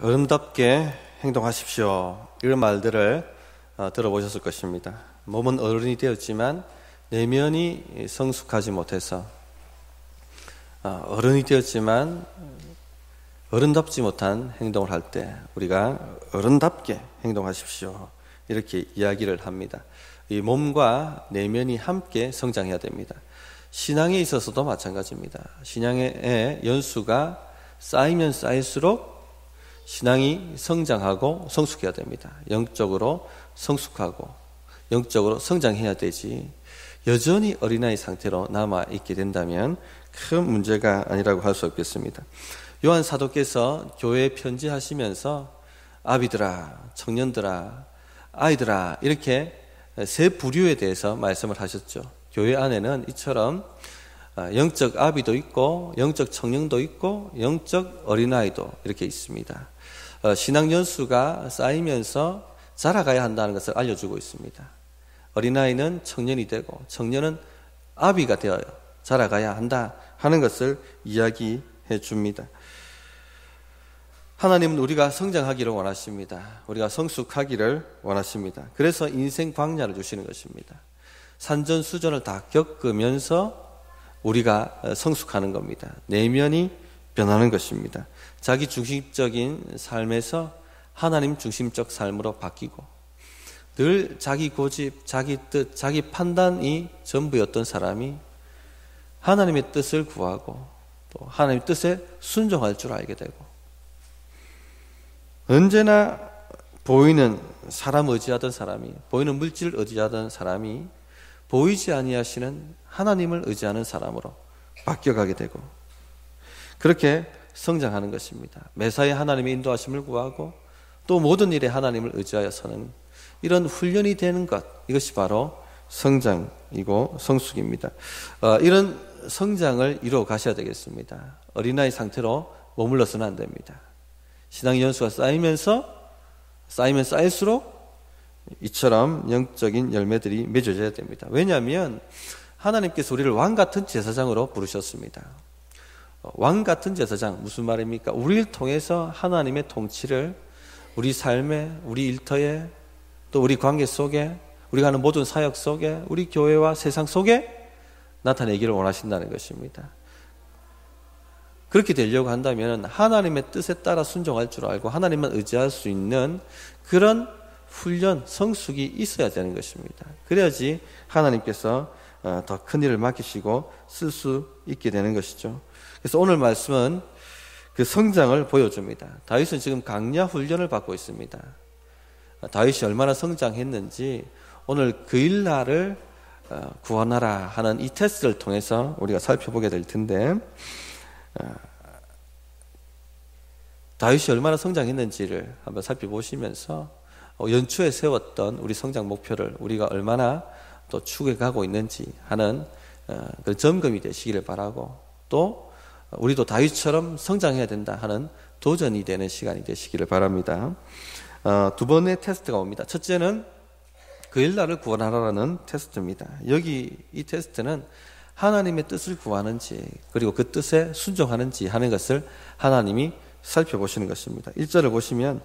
어른답게 행동하십시오. 이런 말들을 들어보셨을 것입니다. 몸은 어른이 되었지만 내면이 성숙하지 못해서 어른이 되었지만 어른답지 못한 행동을 할 때 우리가 어른답게 행동하십시오. 이렇게 이야기를 합니다. 이 몸과 내면이 함께 성장해야 됩니다. 신앙에 있어서도 마찬가지입니다. 신앙의 연수가 쌓이면 쌓일수록 신앙이 성장하고 성숙해야 됩니다. 영적으로 성숙하고 영적으로 성장해야 되지 여전히 어린아이 상태로 남아있게 된다면 큰 문제가 아니라고 할 수 없겠습니다. 요한 사도께서 교회에 편지하시면서 아비들아, 청년들아, 아이들아 이렇게 세 부류에 대해서 말씀을 하셨죠. 교회 안에는 이처럼 영적 아비도 있고 영적 청년도 있고 영적 어린아이도 이렇게 있습니다. 신앙 연수가 쌓이면서 자라가야 한다는 것을 알려주고 있습니다. 어린아이는 청년이 되고 청년은 아비가 되어 자라가야 한다 하는 것을 이야기해 줍니다. 하나님은 우리가 성장하기를 원하십니다. 우리가 성숙하기를 원하십니다. 그래서 인생 광야를 주시는 것입니다. 산전수전을 다 겪으면서 우리가 성숙하는 겁니다. 내면이 변하는 것입니다. 자기 중심적인 삶에서 하나님 중심적 삶으로 바뀌고 늘 자기 고집, 자기 뜻, 자기 판단이 전부였던 사람이 하나님의 뜻을 구하고 또 하나님의 뜻에 순종할 줄 알게 되고 언제나 보이는 사람 의지하던 사람이 보이는 물질을 의지하던 사람이 보이지 아니하시는 하나님을 의지하는 사람으로 바뀌어가게 되고 그렇게 성장하는 것입니다. 매사에 하나님의 인도하심을 구하고 또 모든 일에 하나님을 의지하여 서는 이런 훈련이 되는 것 이것이 바로 성장이고 성숙입니다. 이런 성장을 이루어 가셔야 되겠습니다. 어린아이 상태로 머물러서는 안 됩니다. 신앙의 연수가 쌓이면 쌓일수록 이처럼 영적인 열매들이 맺어져야 됩니다. 왜냐하면 하나님께서 우리를 왕같은 제사장으로 부르셨습니다. 왕같은 제사장 무슨 말입니까? 우리를 통해서 하나님의 통치를 우리 삶에 우리 일터에 또 우리 관계 속에 우리가 하는 모든 사역 속에 우리 교회와 세상 속에 나타내기를 원하신다는 것입니다. 그렇게 되려고 한다면 하나님의 뜻에 따라 순종할 줄 알고 하나님만 의지할 수 있는 그런 훈련, 성숙이 있어야 되는 것입니다. 그래야지 하나님께서 더 큰 일을 맡기시고 쓸 수 있게 되는 것이죠. 그래서 오늘 말씀은 그 성장을 보여줍니다. 다윗은 지금 강야 훈련을 받고 있습니다. 다윗이 얼마나 성장했는지 오늘 그 일날을 구원하라 하는 이 테스트를 통해서 우리가 살펴보게 될 텐데 다윗이 얼마나 성장했는지를 한번 살펴보시면서 연초에 세웠던 우리 성장 목표를 우리가 얼마나 또 추구해 가고 있는지 하는 그 점검이 되시기를 바라고 또 우리도 다윗처럼 성장해야 된다 하는 도전이 되는 시간이 되시기를 바랍니다. 두 번의 테스트가 옵니다. 첫째는 그 일날을 구원하라는 테스트입니다. 여기 이 테스트는 하나님의 뜻을 구하는지 그리고 그 뜻에 순종하는지 하는 것을 하나님이 살펴보시는 것입니다. 1절을 보시면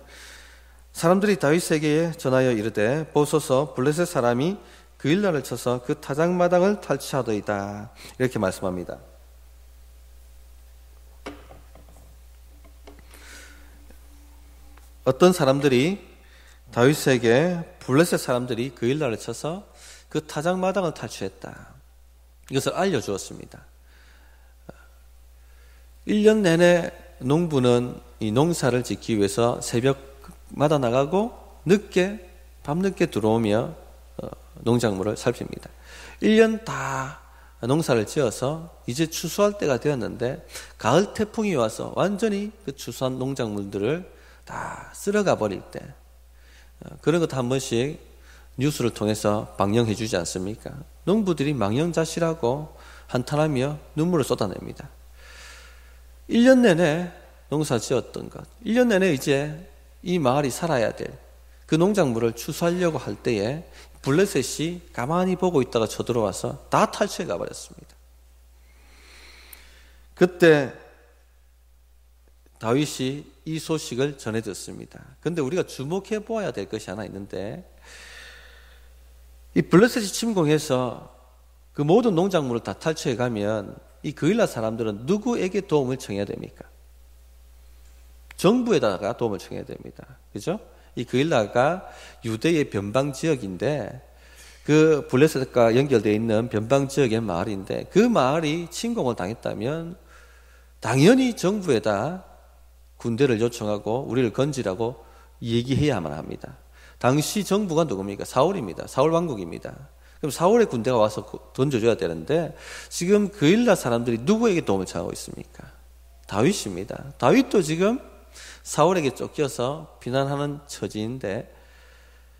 사람들이 다윗에게 전하여 이르되 보소서 블레셋 사람이 그 일날을 쳐서 그 타작마당을 탈취하더이다 이렇게 말씀합니다. 어떤 사람들이 다윗에게 블레셋 사람들이 그 일날을 쳐서 그 타작마당을 탈취했다 이것을 알려주었습니다. 1년 내내 농부는 이 농사를 짓기 위해서 새벽마다 나가고 밤늦게 들어오며 농작물을 살핍니다. 1년 다 농사를 지어서 이제 추수할 때가 되었는데 가을 태풍이 와서 완전히 그 추수한 농작물들을 다 쓸어가 버릴 때 그런 것 한 번씩 뉴스를 통해서 방영해 주지 않습니까? 농부들이 망연자실하고 한탄하며 눈물을 쏟아냅니다. 1년 내내 농사 지었던 것 1년 내내 이제 이 마을이 살아야 될 그 농작물을 추수하려고 할 때에 블레셋이 가만히 보고 있다가 쳐들어와서 다 탈취해 가버렸습니다. 그때 다윗이 이 소식을 전해 듣습니다. 그런데 우리가 주목해 보아야 될 것이 하나 있는데, 이 블레셋이 침공해서 그 모든 농작물을 다 탈취해 가면 이 그일라 사람들은 누구에게 도움을 청해야 됩니까? 정부에다가 도움을 청해야 됩니다. 그죠? 이 그일라가 유대의 변방 지역인데, 그 블레셋과 연결되어 있는 변방 지역의 마을인데, 그 마을이 침공을 당했다면 당연히 정부에다 군대를 요청하고 우리를 건지라고 얘기해야만 합니다. 당시 정부가 누굽니까? 사울입니다. 사울 왕국입니다. 그럼 사울의 군대가 와서 던져줘야 되는데, 지금 그일라 사람들이 누구에게 도움을 청하고 있습니까? 다윗입니다. 다윗도 지금 사울에게 쫓겨서 비난하는 처지인데,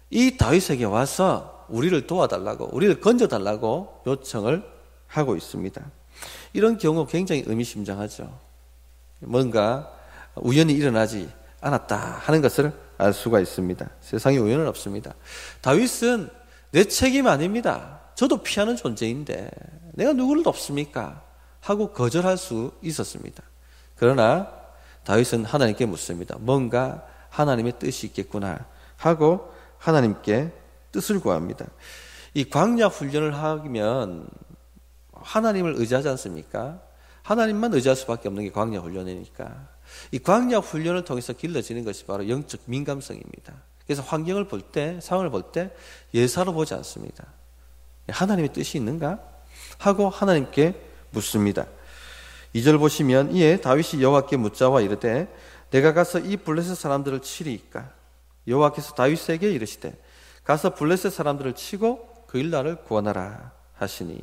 이 다윗에게 와서 우리를 도와달라고, 우리를 건져달라고 요청을 하고 있습니다. 이런 경우 굉장히 의미심장하죠. 뭔가 우연히 일어나지 않았다 하는 것을 알 수가 있습니다. 세상에 우연은 없습니다. 다윗은 내 책임 아닙니다. 저도 피하는 존재인데 내가 누구를 돕습니까? 하고 거절할 수 있었습니다. 그러나 다윗은 하나님께 묻습니다. 뭔가 하나님의 뜻이 있겠구나 하고 하나님께 뜻을 구합니다. 이 광야 훈련을 하면 하나님을 의지하지 않습니까? 하나님만 의지할 수밖에 없는 게 광야 훈련이니까. 이 광야 훈련을 통해서 길러지는 것이 바로 영적 민감성입니다. 그래서 환경을 볼 때, 상황을 볼 때 예사로 보지 않습니다. 하나님의 뜻이 있는가? 하고 하나님께 묻습니다. 2절 보시면, 이에 다윗이 여호와께 묻자와 이르되 내가 가서 이 블레셋 사람들을 치리이까? 여호와께서 다윗에게 이르시되 가서 블레셋 사람들을 치고 그일라를 구원하라 하시니.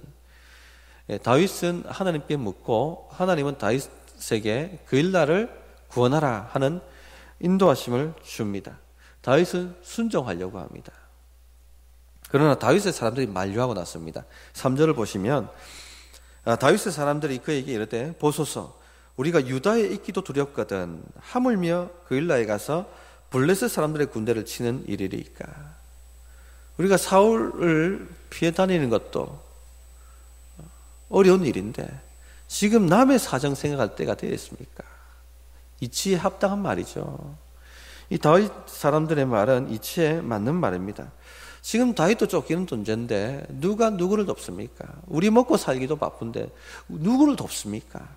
다윗은 하나님께 묻고 하나님은 다윗에게 그일라를 구원하라 하는 인도하심을 줍니다. 다윗은 순종하려고 합니다. 그러나 다윗의 사람들이 만류하고 났습니다. 3절을 보시면 다윗의 사람들이 그에게 이르되 보소서 우리가 유다에 있기도 두렵거든 하물며 그일라에 가서 블레셋 사람들의 군대를 치는 일이리까. 우리가 사울을 피해 다니는 것도 어려운 일인데 지금 남의 사정 생각할 때가 되었습니까? 이치에 합당한 말이죠. 이 다윗 사람들의 말은 이치에 맞는 말입니다. 지금 다윗도 쫓기는 존재인데 누가 누구를 돕습니까? 우리 먹고 살기도 바쁜데 누구를 돕습니까?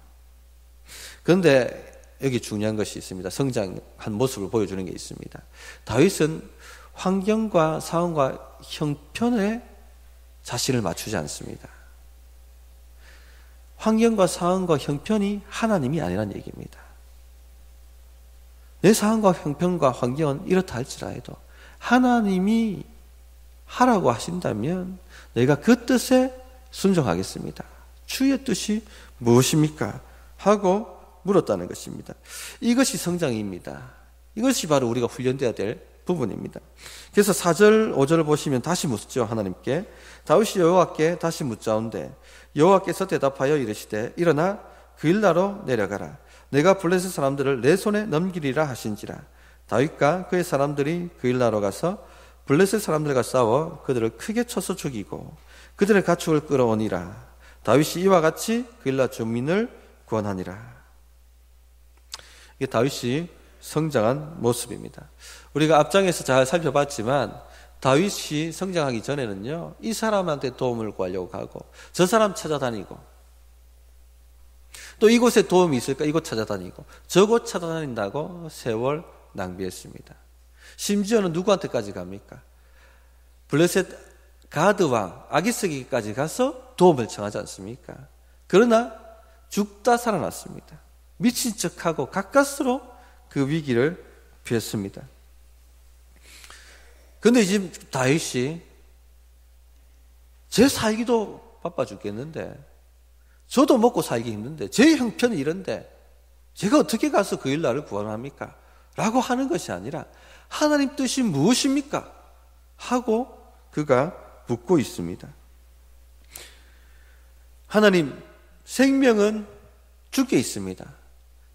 그런데 여기 중요한 것이 있습니다. 성장한 모습을 보여주는 게 있습니다. 다윗은 환경과 상황과 형편에 자신을 맞추지 않습니다. 환경과 상황과 형편이 하나님이 아니란 얘기입니다. 내 상황과 형편과 환경은 이렇다 할지라도 하나님이 하라고 하신다면 내가 그 뜻에 순종하겠습니다. 주의 뜻이 무엇입니까? 하고 물었다는 것입니다. 이것이 성장입니다. 이것이 바로 우리가 훈련되어야 될 부분입니다. 그래서 4절, 5절을 보시면 다시 묻죠. 하나님께. 다윗이 여호와께 다시 묻자온데 여호와께서 대답하여 이르시되 일어나 그일라로 내려가라. 내가 블레셋 사람들을 내 손에 넘기리라 하신지라. 다윗과 그의 사람들이 그일라로 가서 블레셋 사람들과 싸워 그들을 크게 쳐서 죽이고 그들의 가축을 끌어오니라. 다윗이 이와 같이 그일라 주민을 구원하니라. 이게 다윗이 성장한 모습입니다. 우리가 앞장에서 잘 살펴봤지만 다윗이 성장하기 전에는요, 이 사람한테 도움을 구하려고 가고 저 사람 찾아다니고 또 이곳에 도움이 있을까 이곳 찾아다니고 저곳 찾아다닌다고 세월 낭비했습니다. 심지어는 누구한테까지 갑니까? 블레셋 가드 왕 아기스에게까지 가서 도움을 청하지 않습니까? 그러나 죽다 살아났습니다. 미친 척하고 가까스로 그 위기를 피했습니다. 그런데 지금 다윗이 제 살기도 바빠 죽겠는데 저도 먹고 살기 힘든데 제 형편이 이런데 제가 어떻게 가서 그일라를 구원합니까? 라고 하는 것이 아니라 하나님 뜻이 무엇입니까? 하고 그가 묻고 있습니다. 하나님, 생명은 주께 있습니다.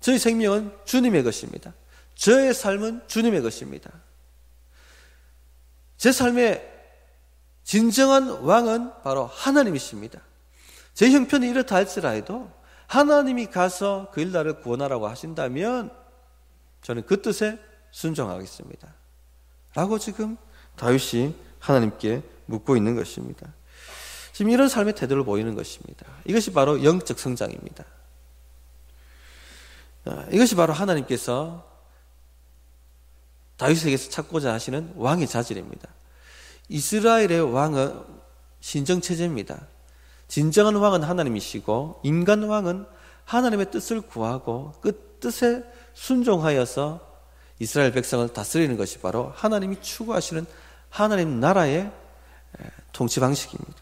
저의 생명은 주님의 것입니다. 저의 삶은 주님의 것입니다. 제 삶의 진정한 왕은 바로 하나님이십니다. 제 형편이 이렇다 할지라도 하나님이 가서 그일라를 구원하라고 하신다면 저는 그 뜻에 순종하겠습니다. 라고 지금 다윗이 하나님께 묻고 있는 것입니다. 지금 이런 삶의 태도를 보이는 것입니다. 이것이 바로 영적 성장입니다. 이것이 바로 하나님께서 다윗에게서 찾고자 하시는 왕의 자질입니다. 이스라엘의 왕은 신정체제입니다. 진정한 왕은 하나님이시고 인간 왕은 하나님의 뜻을 구하고 그 뜻에 순종하여서 이스라엘 백성을 다스리는 것이 바로 하나님이 추구하시는 하나님 나라의 통치 방식입니다.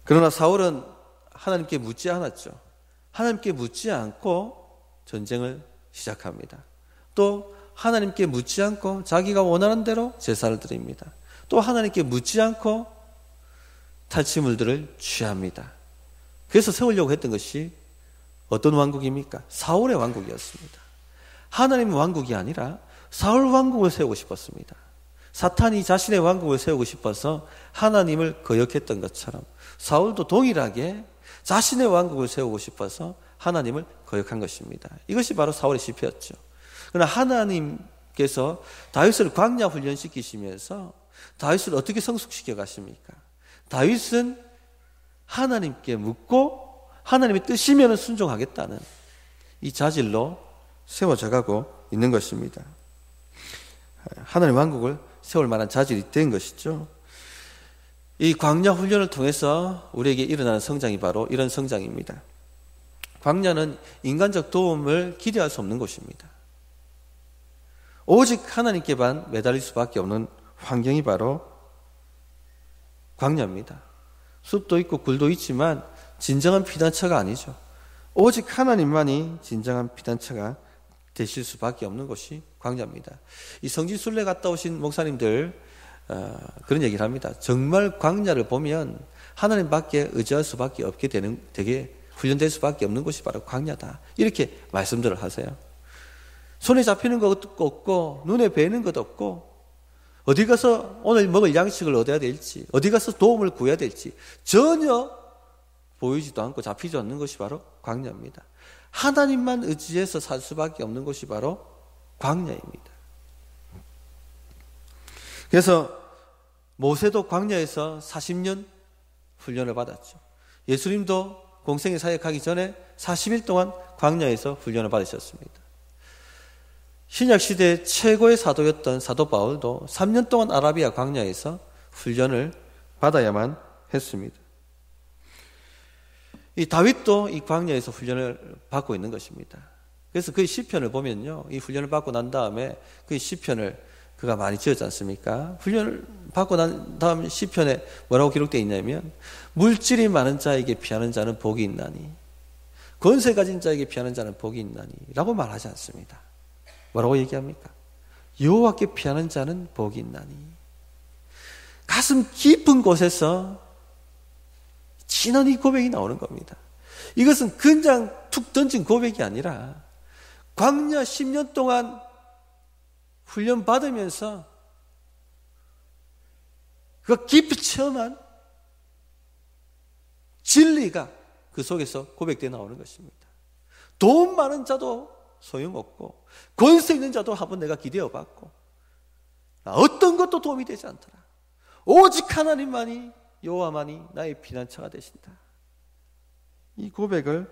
그러나 사울은 하나님께 묻지 않았죠. 하나님께 묻지 않고 전쟁을 시작합니다. 또 하나님께 묻지 않고 자기가 원하는 대로 제사를 드립니다. 또 하나님께 묻지 않고 탈취물들을 취합니다. 그래서 세우려고 했던 것이 어떤 왕국입니까? 사울의 왕국이었습니다. 하나님의 왕국이 아니라 사울 왕국을 세우고 싶었습니다. 사탄이 자신의 왕국을 세우고 싶어서 하나님을 거역했던 것처럼 사울도 동일하게 자신의 왕국을 세우고 싶어서 하나님을 거역한 것입니다. 이것이 바로 사울의 실패였죠. 그러나 하나님께서 다윗을 광야 훈련시키시면서 다윗을 어떻게 성숙시켜 가십니까? 다윗은 하나님께 묻고 하나님의 뜻이면 순종하겠다는 이 자질로 세워져 가고 있는 것입니다. 하나님 왕국을 세울 만한 자질이 된 것이죠. 이 광야 훈련을 통해서 우리에게 일어나는 성장이 바로 이런 성장입니다. 광야는 인간적 도움을 기대할 수 없는 곳입니다. 오직 하나님께만 매달릴 수밖에 없는 환경이 바로 광야입니다. 숲도 있고 굴도 있지만 진정한 피난처가 아니죠. 오직 하나님만이 진정한 피난처가 되실 수밖에 없는 곳이 광야입니다. 이 성지순례 갔다 오신 목사님들 그런 얘기를 합니다. 정말 광야를 보면 하나님밖에 의지할 수밖에 없게 되게 훈련될 수밖에 없는 곳이 바로 광야다. 이렇게 말씀들을 하세요. 손에 잡히는 것도 없고 눈에 뵈는 것도 없고 어디 가서 오늘 먹을 양식을 얻어야 될지 어디 가서 도움을 구해야 될지 전혀 보이지도 않고 잡히지 않는 것이 바로 광야입니다. 하나님만 의지해서 살 수밖에 없는 곳이 바로 광야입니다. 그래서 모세도 광야에서 40년 훈련을 받았죠. 예수님도 공생애 사역하기 전에 40일 동안 광야에서 훈련을 받으셨습니다. 신약 시대 최고의 사도였던 사도 바울도 3년 동안 아라비아 광야에서 훈련을 받아야만 했습니다. 이 다윗도 이 광야에서 훈련을 받고 있는 것입니다. 그래서 그의 시편을 보면요, 이 훈련을 받고 난 다음에 그의 시편을 그가 많이 지었지 않습니까? 훈련을 받고 난 다음 시편에 뭐라고 기록되어 있냐면 물질이 많은 자에게 피하는 자는 복이 있나니 권세 가진 자에게 피하는 자는 복이 있나니 라고 말하지 않습니다. 뭐라고 얘기합니까? 여호와께 피하는 자는 복이 있나니. 가슴 깊은 곳에서 진한 이 고백이 나오는 겁니다. 이것은 그냥 툭 던진 고백이 아니라 광야 10년 동안 훈련 받으면서 그가 깊이 체험한 진리가 그 속에서 고백되어 나오는 것입니다. 돈 많은 자도 소용없고 권세 있는 자도 한번 내가 기대어봤고 어떤 것도 도움이 되지 않더라. 오직 하나님만이 여호와만이 나의 피난처가 되신다. 이 고백을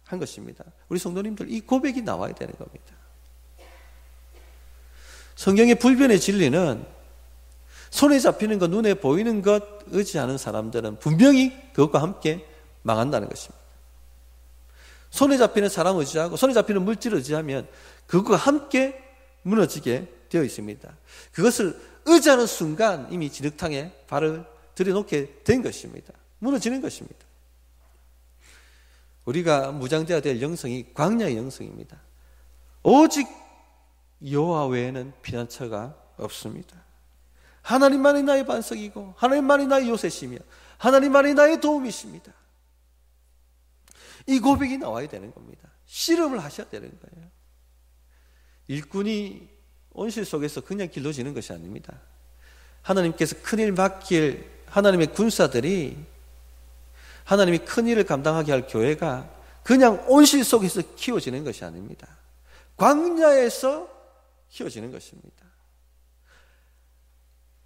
한 것입니다. 우리 성도님들 이 고백이 나와야 되는 겁니다. 성경의 불변의 진리는 손에 잡히는 것, 눈에 보이는 것 의지하는 사람들은 분명히 그것과 함께 망한다는 것입니다. 손에 잡히는 사람 의지하고 손에 잡히는 물질 의지하면 그것과 함께 무너지게 되어 있습니다. 그것을 의지하는 순간 이미 진흙탕에 발을 들여놓게 된 것입니다. 무너지는 것입니다. 우리가 무장되어야 될 영성이 광야의 영성입니다. 오직 여호와 외에는 피난처가 없습니다. 하나님만이 나의 반석이고 하나님만이 나의 요새시며 하나님만이 나의 도움이십니다. 이 고백이 나와야 되는 겁니다. 씨름을 하셔야 되는 거예요. 일꾼이 온실 속에서 그냥 길러지는 것이 아닙니다. 하나님께서 큰일 맡길 하나님의 군사들이 하나님이 큰일을 감당하게 할 교회가 그냥 온실 속에서 키워지는 것이 아닙니다. 광야에서 키워지는 것입니다.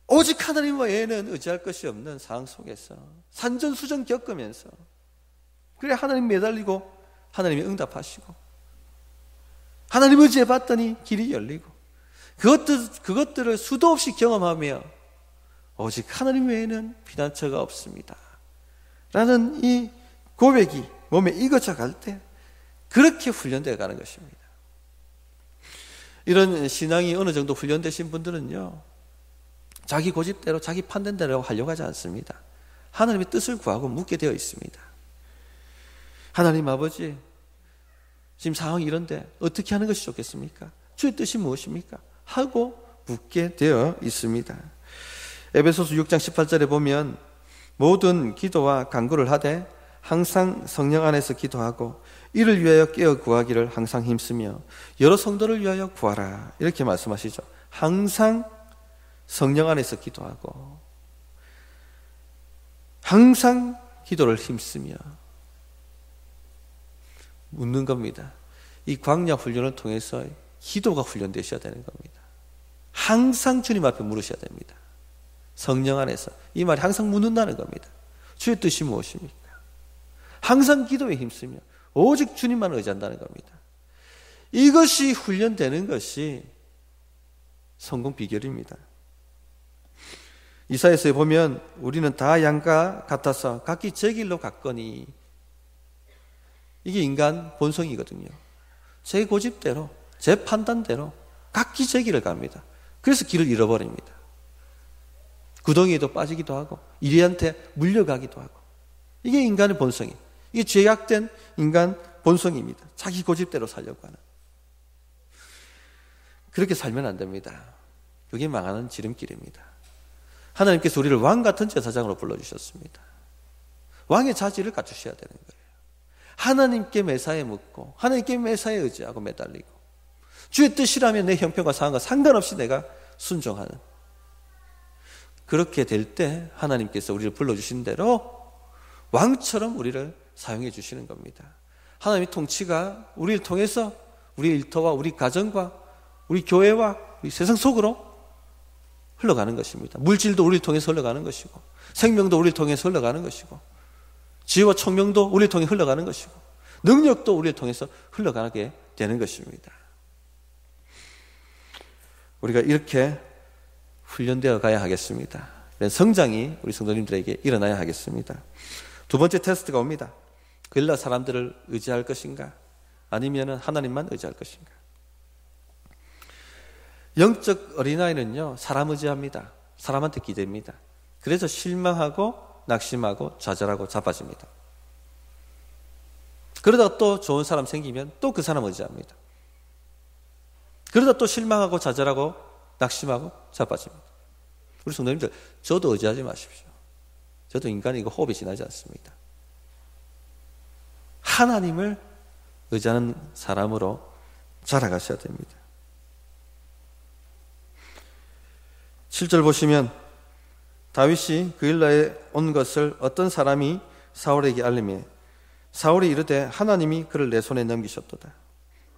오직 하나님 외에는 의지할 것이 없는 상황 속에서 산전수전 겪으면서 그래 하나님 매달리고 하나님이 응답하시고 하나님 의지해 봤더니 길이 열리고 그것들을 수도 없이 경험하며 오직 하나님 외에는 피난처가 없습니다 라는 이 고백이 몸에 익어져 갈 때 그렇게 훈련되어 가는 것입니다. 이런 신앙이 어느 정도 훈련되신 분들은요, 자기 고집대로 자기 판단대로 하려고 하지 않습니다. 하나님의 뜻을 구하고 묻게 되어 있습니다. 하나님 아버지, 지금 상황이 이런데 어떻게 하는 것이 좋겠습니까? 주의 뜻이 무엇입니까? 하고 묻게 되어 있습니다. 에베소서 6장 18절에 보면 모든 기도와 간구를 하되 항상 성령 안에서 기도하고 이를 위하여 깨어 구하기를 항상 힘쓰며 여러 성도를 위하여 구하라 이렇게 말씀하시죠. 항상 성령 안에서 기도하고 항상 기도를 힘쓰며 묻는 겁니다. 이 광야 훈련을 통해서 기도가 훈련되셔야 되는 겁니다. 항상 주님 앞에 물으셔야 됩니다. 성령 안에서. 이 말이 항상 묻는다는 겁니다. 주의 뜻이 무엇입니까? 항상 기도에 힘쓰며 오직 주님만 의지한다는 겁니다. 이것이 훈련되는 것이 성공 비결입니다. 이사야서에 보면 우리는 다 양과 같아서 각기 제 길로 갔거니 이게 인간 본성이거든요. 제 고집대로 제 판단대로 각기 제 길을 갑니다. 그래서 길을 잃어버립니다. 구덩이에도 빠지기도 하고 이리한테 물려가기도 하고 이게 인간의 본성이 이게 죄악된 인간 본성입니다. 자기 고집대로 살려고 하는. 그렇게 살면 안 됩니다. 그게 망하는 지름길입니다. 하나님께서 우리를 왕 같은 제사장으로 불러주셨습니다. 왕의 자질을 갖추셔야 되는 거예요. 하나님께 매사에 묻고 하나님께 매사에 의지하고 매달리고 주의 뜻이라면 내 형편과 상황과 상관없이 내가 순종하는 그렇게 될 때 하나님께서 우리를 불러주신 대로 왕처럼 우리를 사용해 주시는 겁니다. 하나님의 통치가 우리를 통해서 우리 일터와 우리 가정과 우리 교회와 우리 세상 속으로 흘러가는 것입니다. 물질도 우리를 통해서 흘러가는 것이고 생명도 우리를 통해서 흘러가는 것이고 지혜와 총명도 우리를 통해 흘러가는 것이고 능력도 우리를 통해서 흘러가게 되는 것입니다. 우리가 이렇게 훈련되어 가야 하겠습니다. 성장이 우리 성도님들에게 일어나야 하겠습니다. 두 번째 테스트가 옵니다. 그일라 사람들을 의지할 것인가? 아니면 하나님만 의지할 것인가? 영적 어린아이는요, 사람 의지합니다. 사람한테 기대입니다. 그래서 실망하고 낙심하고 좌절하고 자빠집니다. 그러다가 또 좋은 사람 생기면 또 그 사람 의지합니다. 그러다 또 실망하고 좌절하고 낙심하고 자빠집니다. 우리 성도님들, 저도 의지하지 마십시오. 저도 인간이고 호흡이 지나지 않습니다. 하나님을 의지하는 사람으로 자라가셔야 됩니다. 7절 보시면 다윗이 그일라에 온 것을 어떤 사람이 사울에게 알림해 사울이 이르되 하나님이 그를 내 손에 넘기셨도다.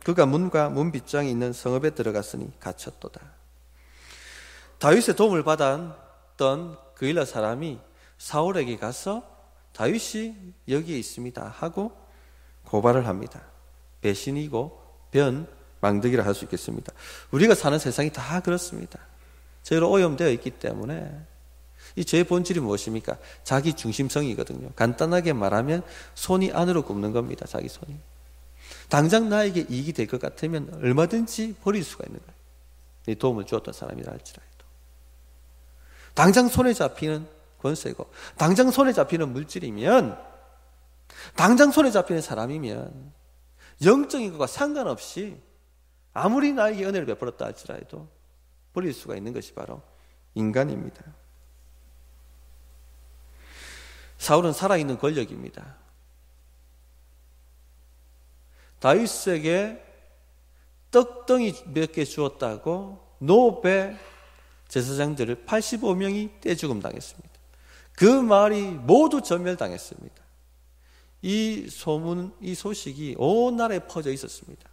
그가 문과 문빗장에 있는 성읍에 들어갔으니 갇혔도다. 다윗의 도움을 받았던 그일라 사람이 사울에게 가서 다윗이 여기에 있습니다 하고 고발을 합니다. 배신이고 변망덕이라 할 수 있겠습니다. 우리가 사는 세상이 다 그렇습니다. 저희로 오염되어 있기 때문에 이 죄의 본질이 무엇입니까? 자기 중심성이거든요. 간단하게 말하면 손이 안으로 굽는 겁니다. 자기 손이. 당장 나에게 이익이 될 것 같으면 얼마든지 버릴 수가 있는 거예요. 이 도움을 주었던 사람이라 할지라도. 당장 손에 잡히는 권세고 당장 손에 잡히는 물질이면 당장 손에 잡히는 사람이면 영적인 것과 상관없이 아무리 나에게 은혜를 베풀었다 할지라도 버릴 수가 있는 것이 바로 인간입니다. 사울은 살아있는 권력입니다. 다윗에게 떡덩이 몇 개 주었다고 노베 제사장들을 85명이 떼죽음 당했습니다. 그 마을이 모두 전멸당했습니다. 이 소식이 온 나라에 퍼져 있었습니다.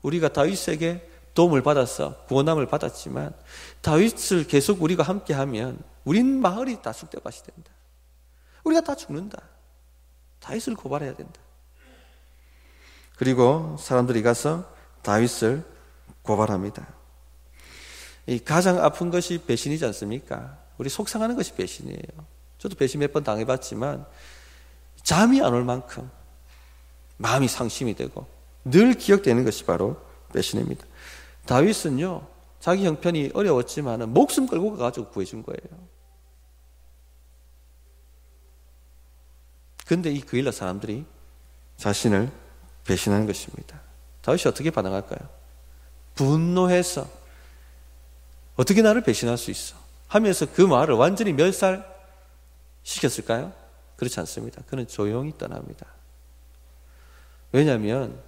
우리가 다윗에게 도움을 받아서 구원함을 받았지만 다윗을 계속 우리가 함께하면 우린 마을이 다 쑥대밭이 된다. 우리가 다 죽는다. 다윗을 고발해야 된다. 그리고 사람들이 가서 다윗을 고발합니다. 이 가장 아픈 것이 배신이지 않습니까? 우리 속상하는 것이 배신이에요. 저도 배신 몇 번 당해봤지만 잠이 안 올 만큼 마음이 상심이 되고 늘 기억되는 것이 바로 배신입니다. 다윗은요, 자기 형편이 어려웠지만 목숨 걸고 가가지고 구해준 거예요. 근데 이 그일라 사람들이 자신을 배신하는 것입니다. 다윗이 어떻게 반응할까요? 분노해서 어떻게 나를 배신할 수 있어? 하면서 그 말을 완전히 멸살시켰을까요? 그렇지 않습니다. 그는 조용히 떠납니다. 왜냐하면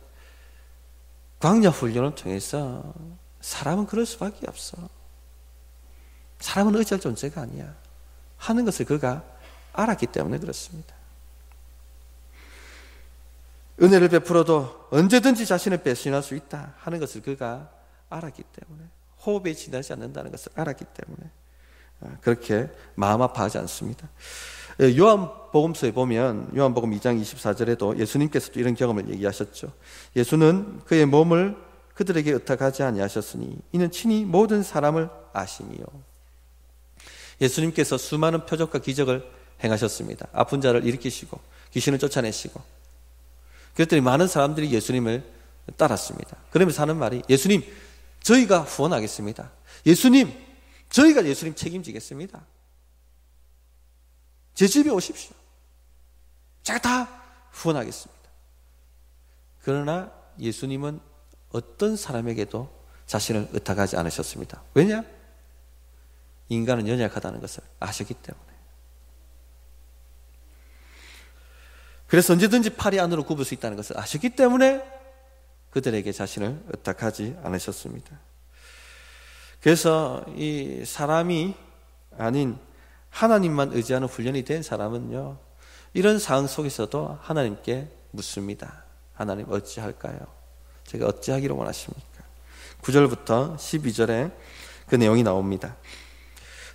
광야 훈련을 통해서 사람은 그럴 수밖에 없어. 사람은 의지할 존재가 아니야 하는 것을 그가 알았기 때문에 그렇습니다. 은혜를 베풀어도 언제든지 자신을 배신할 수 있다 하는 것을 그가 알았기 때문에, 호흡에 지나지 않는다는 것을 알았기 때문에 그렇게 마음 아파하지 않습니다. 요한복음서에 보면 요한복음 2장 24절에도 예수님께서도 이런 경험을 얘기하셨죠. 예수는 그의 몸을 그들에게 의탁하지 아니하셨으니 이는 친히 모든 사람을 아심이요. 예수님께서 수많은 표적과 기적을 행하셨습니다. 아픈 자를 일으키시고 귀신을 쫓아내시고, 그랬더니 많은 사람들이 예수님을 따랐습니다. 그러면서 하는 말이, 예수님 저희가 후원하겠습니다. 예수님 저희가 예수님 책임지겠습니다. 제 집에 오십시오. 제가 다 후원하겠습니다. 그러나 예수님은 어떤 사람에게도 자신을 의탁하지 않으셨습니다. 왜냐? 인간은 연약하다는 것을 아셨기 때문에. 그래서 언제든지 팔이 안으로 굽을 수 있다는 것을 아셨기 때문에 그들에게 자신을 의탁하지 않으셨습니다. 그래서 이 사람이 아닌 하나님만 의지하는 훈련이 된 사람은요, 이런 상황 속에서도 하나님께 묻습니다. 하나님 어찌할까요? 제가 어찌하기를 원하십니까? 9절부터 12절에 그 내용이 나옵니다.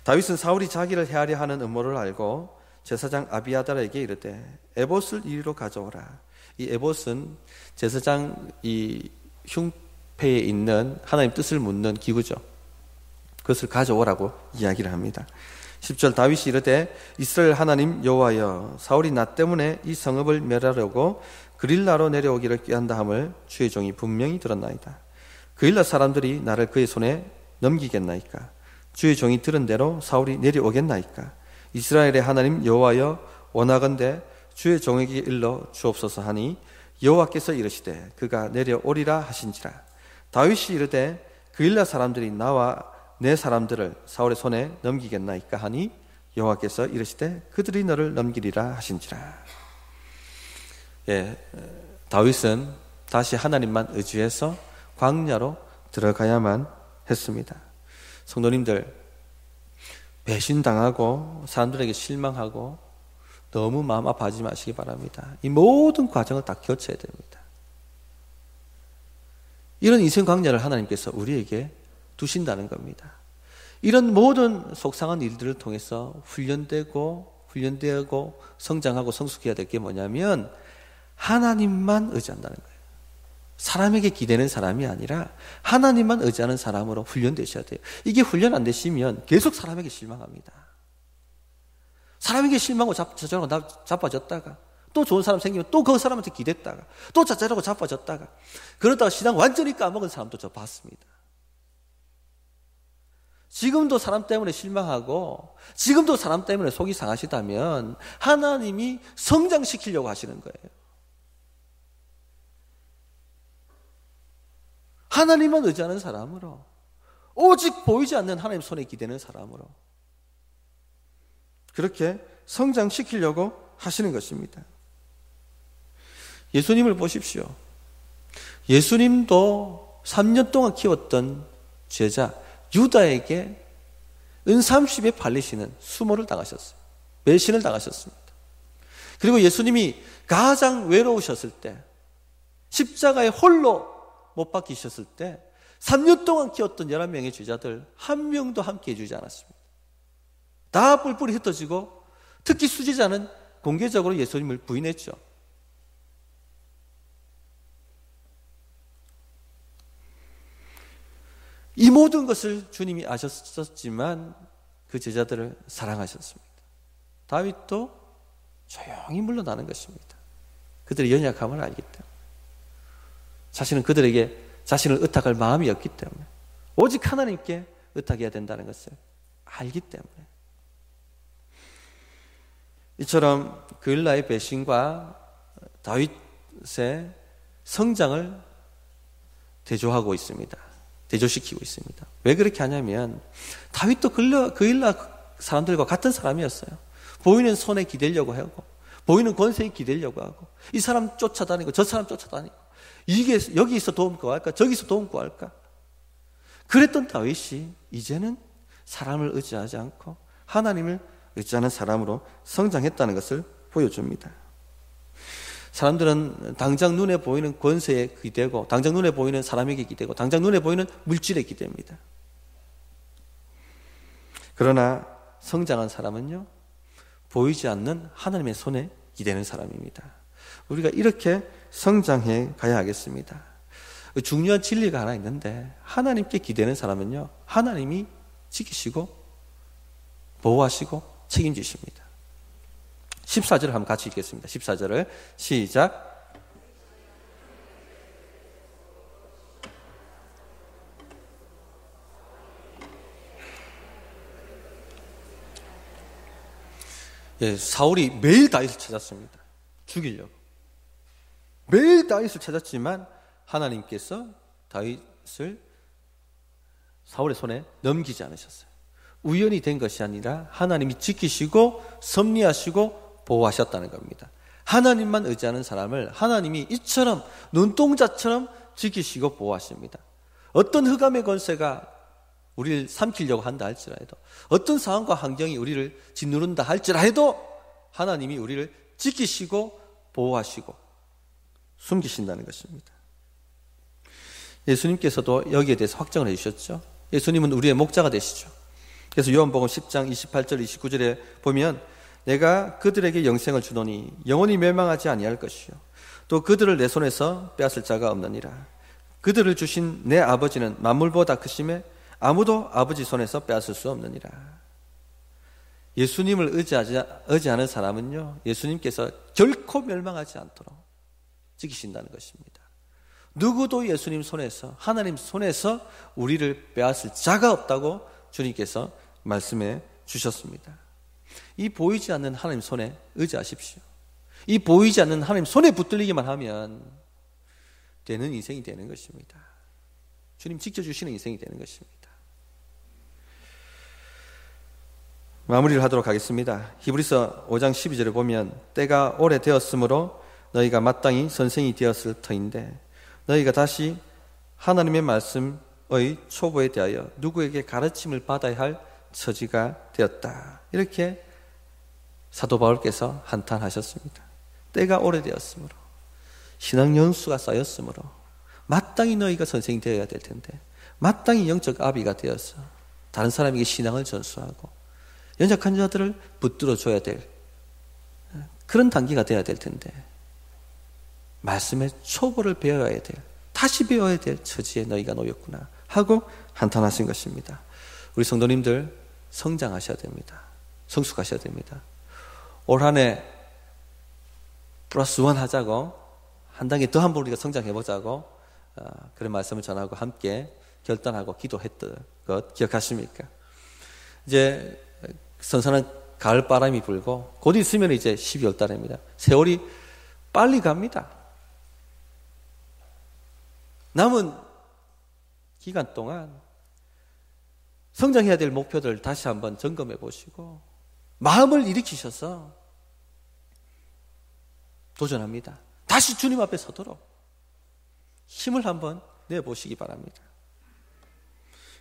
다윗은 사울이 자기를 해하려 하는 음모를 알고 제사장 아비아달에게 이르되 에봇을 이리로 가져오라. 이 에봇은 제사장 이 흉패에 있는 하나님 뜻을 묻는 기구죠. 그것을 가져오라고 이야기를 합니다. 10절 다윗이 이르되 이스라엘 하나님 여호와여, 사울이 나 때문에 이 성읍을 멸하려고 그릴라로 내려오기를 꾀한다 함을 주의 종이 분명히 들었나이다. 그릴라 사람들이 나를 그의 손에 넘기겠나이까? 주의 종이 들은 대로 사울이 내려오겠나이까? 이스라엘의 하나님 여호와여, 원하건대 주의 종에게 일러 주옵소서 하니 여호와께서 이르시되 그가 내려오리라 하신지라. 다윗이 이르되 그릴라 사람들이 나와 내 사람들을 사울의 손에 넘기겠나이까 하니 여호와께서 이르시되 그들이 너를 넘기리라 하신지라. 다윗은 다시 하나님만 의지해서 광야로 들어가야만 했습니다. 성도님들, 배신당하고 사람들에게 실망하고 너무 마음 아파하지 마시기 바랍니다. 이 모든 과정을 다 거쳐야 됩니다. 이런 인생 광야를 하나님께서 우리에게 두신다는 겁니다. 이런 모든 속상한 일들을 통해서 훈련되고 성장하고 성숙해야 될 게 뭐냐면 하나님만 의지한다는 거예요. 사람에게 기대는 사람이 아니라 하나님만 의지하는 사람으로 훈련되셔야 돼요. 이게 훈련 안 되시면 계속 사람에게 실망합니다. 사람에게 실망하고 저저라고 자빠졌다가 또 좋은 사람 생기면 또 그 사람한테 기댔다가 또 저저라고 자빠졌다가 그러다가 신앙 완전히 까먹은 사람도 저 봤습니다. 지금도 사람 때문에 실망하고 지금도 사람 때문에 속이 상하시다면 하나님이 성장시키려고 하시는 거예요. 하나님만 의지하는 사람으로, 오직 보이지 않는 하나님 손에 기대는 사람으로 그렇게 성장시키려고 하시는 것입니다. 예수님을 보십시오. 예수님도 3년 동안 키웠던 제자 유다에게 은삼십에 팔리시는 수모를 당하셨어요. 매신을 당하셨습니다. 그리고 예수님이 가장 외로우셨을 때 십자가에 홀로 못 박히셨을 때 3년 동안 키웠던 11명의 제자들 한 명도 함께 해주지 않았습니다. 다 뿔뿔이 흩어지고 특히 수제자는 공개적으로 예수님을 부인했죠. 이 모든 것을 주님이 아셨었지만 그 제자들을 사랑하셨습니다. 다윗도 조용히 물러나는 것입니다. 그들의 연약함을 알기 때문에. 자신은 그들에게 자신을 의탁할 마음이 없기 때문에, 오직 하나님께 의탁해야 된다는 것을 알기 때문에. 이처럼 그일라의 배신과 다윗의 성장을 대조하고 있습니다. 대조시키고 있습니다. 왜 그렇게 하냐면 다윗도 그일라 사람들과 같은 사람이었어요. 보이는 손에 기대려고 하고, 보이는 권세에 기대려고 하고, 이 사람 쫓아다니고 저 사람 쫓아다니고, 이게 여기서 도움 구할까 저기서 도움 구할까. 그랬던 다윗이 이제는 사람을 의지하지 않고 하나님을 의지하는 사람으로 성장했다는 것을 보여줍니다. 사람들은 당장 눈에 보이는 권세에 기대고, 당장 눈에 보이는 사람에게 기대고, 당장 눈에 보이는 물질에 기대입니다. 그러나 성장한 사람은요, 보이지 않는 하나님의 손에 기대는 사람입니다. 우리가 이렇게 성장해 가야 하겠습니다. 중요한 진리가 하나 있는데, 하나님께 기대는 사람은요, 하나님이 지키시고 보호하시고 책임지십니다. 14절을 한번 같이 읽겠습니다. 14절을 시작. 예, 사울이 매일 다윗을 찾았습니다. 죽이려고. 매일 다윗을 찾았지만 하나님께서 다윗을 사울의 손에 넘기지 않으셨어요. 우연히 된 것이 아니라 하나님이 지키시고 섭리하시고 보호하셨다는 겁니다. 하나님만 의지하는 사람을 하나님이 이처럼 눈동자처럼 지키시고 보호하십니다. 어떤 흑암의 권세가 우리를 삼키려고 한다 할지라도, 어떤 상황과 환경이 우리를 짓누른다 할지라도 하나님이 우리를 지키시고 보호하시고 숨기신다는 것입니다. 예수님께서도 여기에 대해서 확정을 해주셨죠. 예수님은 우리의 목자가 되시죠. 그래서 요한복음 10장 28절 29절에 보면, 내가 그들에게 영생을 주노니 영원히 멸망하지 아니할 것이요 또 그들을 내 손에서 빼앗을 자가 없느니라. 그들을 주신 내 아버지는 만물보다 크심에 아무도 아버지 손에서 빼앗을 수 없느니라. 예수님을 의지하는 사람은요, 예수님께서 결코 멸망하지 않도록 지키신다는 것입니다. 누구도 예수님 손에서, 하나님 손에서 우리를 빼앗을 자가 없다고 주님께서 말씀해 주셨습니다. 이 보이지 않는 하나님 손에 의지하십시오. 이 보이지 않는 하나님 손에 붙들리기만 하면 되는 인생이 되는 것입니다. 주님 지켜주시는 인생이 되는 것입니다. 마무리를 하도록 하겠습니다. 히브리서 5장 12절에 보면, 때가 오래되었으므로 너희가 마땅히 선생이 되었을 터인데 너희가 다시 하나님의 말씀의 초보에 대하여 누구에게 가르침을 받아야 할 처지가 되었다. 이렇게 사도 바울께서 한탄하셨습니다. 때가 오래되었으므로, 신앙 연수가 쌓였으므로 마땅히 너희가 선생이 되어야 될 텐데, 마땅히 영적 아비가 되어서 다른 사람에게 신앙을 전수하고 연약한 자들을 붙들어 줘야 될 그런 단계가 되어야 될 텐데, 말씀의 초보를 배워야 될, 다시 배워야 될 처지에 너희가 놓였구나 하고 한탄하신 것입니다. 우리 성도님들 성장하셔야 됩니다. 성숙하셔야 됩니다. 올 한 해 플러스 원 하자고, 한 단계 더 한번 우리가 성장해보자고 그런 말씀을 전하고 함께 결단하고 기도했던 것 기억하십니까? 이제 선선한 가을 바람이 불고 곧 있으면 이제 12월 달입니다. 세월이 빨리 갑니다. 남은 기간 동안 성장해야 될 목표들 다시 한번 점검해 보시고 마음을 일으키셔서 도전합니다. 다시 주님 앞에 서도록 힘을 한번 내보시기 바랍니다.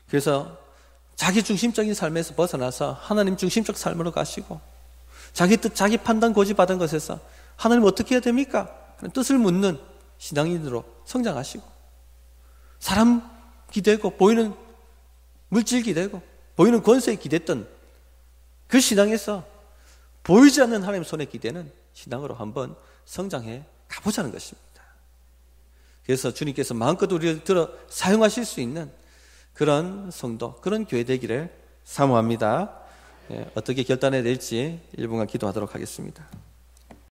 그래서 자기 중심적인 삶에서 벗어나서 하나님 중심적 삶으로 가시고, 자기 뜻, 자기 판단 고집받은 것에서 하나님 어떻게 해야 됩니까? 그런 뜻을 묻는 신앙인으로 성장하시고, 사람 기대고 보이는 물질 기대고 보이는 권세에 기댔던 그 신앙에서 보이지 않는 하나님 손에 기대는 신앙으로 한번 성장해 가보자는 것입니다. 그래서 주님께서 마음껏 우리를 들어 사용하실 수 있는 그런 성도, 그런 교회 되기를 사모합니다. 어떻게 결단해야 될지 1분간 기도하도록 하겠습니다.